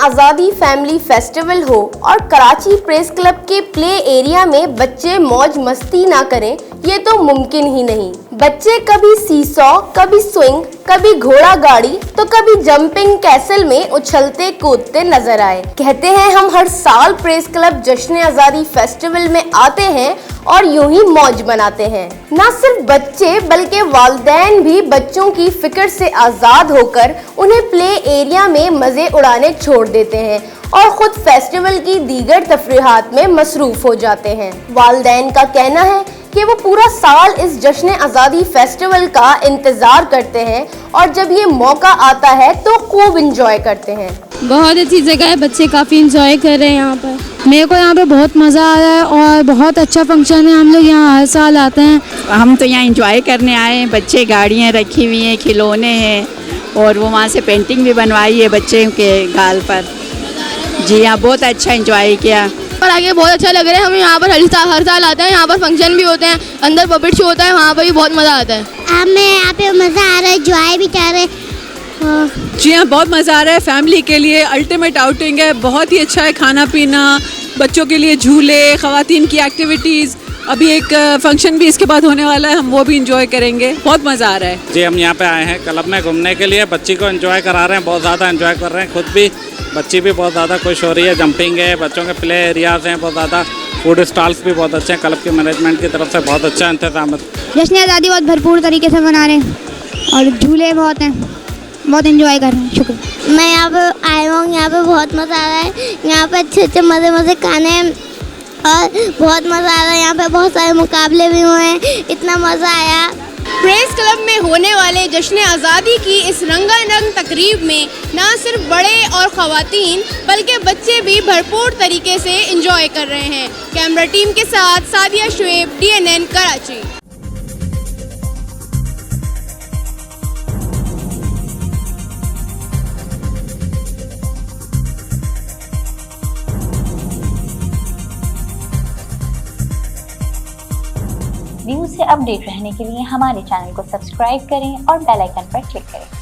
आज़ादी family festival हो और कराची प्रेस क्लब के प्ले एरिया में बच्चे मौज मस्ती ना करें, ये तो मुमकिन ही नहीं। बच्चे कभी सीसॉ, कभी स्विंग, कभी घोड़ा गाड़ी तो कभी जंपिंग कैसल में उछलते कूदते नजर आए। कहते हैं हम हर साल प्रेस क्लब जश्न आज़ादी फेस्टिवल में आते हैं और यूं ही मौज बनाते हैं। न सिर्फ बच्चे बल्कि वालिदैन भी बच्चों की फिक्र से आज़ाद होकर उन्हें प्ले एरिया में मज़े उड़ाने छोड़ देते हैं और खुद फेस्टिवल की दीगर तफरीहात में मसरूफ हो जाते हैं। वालिदैन का कहना है कि वो पूरा साल इस जश्न आज़ादी फेस्टिवल का इंतज़ार करते हैं और जब ये मौका आता है तो खूब इंजॉय करते हैं। बहुत अच्छी जगह है, बच्चे काफ़ी इंजॉय कर रहे हैं यहाँ पर। मेरे को यहाँ पे बहुत मज़ा आ रहा है और बहुत अच्छा फंक्शन है। हम लोग यहाँ हर साल आते हैं। हम तो यहाँ इंजॉय करने आए हैं। बच्चे गाड़ियाँ रखी हुई हैं, खिलौने हैं और वो वहाँ से पेंटिंग भी बनवाई है बच्चे के गाल पर। जी हाँ, बहुत अच्छा इंजॉय किया और आगे बहुत अच्छा लग रहा है। हम यहाँ पर हर साल आते हैं। यहाँ पर फंक्शन भी होते हैं, अंदर पपेट शो होता है, वहाँ पर भी बहुत मज़ा आता है। हमें यहाँ पे मज़ा आ रहा है, एंजॉय भी कर रहे हैं। जी हाँ, बहुत मज़ा आ रहा है। फैमिली के लिए अल्टीमेट आउटिंग है, बहुत ही अच्छा है। खाना पीना, बच्चों के लिए झूले, ख़वातीन की एक्टिविटीज़, अभी एक फंक्शन भी इसके बाद होने वाला है, हम वो भी इंजॉय करेंगे। बहुत मज़ा आ रहा है। जी, हम यहाँ पे आए हैं क्लब में घूमने के लिए। बच्ची को एंजॉय करा रहे हैं, बहुत ज़्यादा एंजॉय कर रहे हैं। खुद भी बच्ची भी बहुत ज़्यादा खुश हो रही है। जंपिंग है, बच्चों के प्ले एरियाज़ हैं बहुत ज़्यादा, फूड स्टॉल्स भी बहुत अच्छे हैं। क्लब के मैनेजमेंट की तरफ से बहुत अच्छा इंतजाम है। जश्न आज़ादी बहुत भरपूर तरीके से मना रहे हैं और झूले बहुत हैं, बहुत एंजॉय कर रहे हैं। शुक्रिया। मैं यहाँ पे आया हूँ, यहाँ पे बहुत मज़ा आ रहा है। यहाँ पे अच्छे अच्छे मज़े खाने हैं और बहुत मज़ा आ रहा है। यहाँ पे बहुत सारे मुकाबले भी हुए हैं, इतना मज़ा आया। प्रेस क्लब में होने वाले जश्न आज़ादी की इस रंगारंग तकरीब में न सिर्फ बड़े और ख़वातीन बल्कि बच्चे भी भरपूर तरीके से एंजॉय कर रहे हैं। कैमरा टीम के साथ सादिया शुएब, DNN कराची। न्यूज़ से अपडेट रहने के लिए हमारे चैनल को सब्सक्राइब करें और बेल आइकन पर क्लिक करें।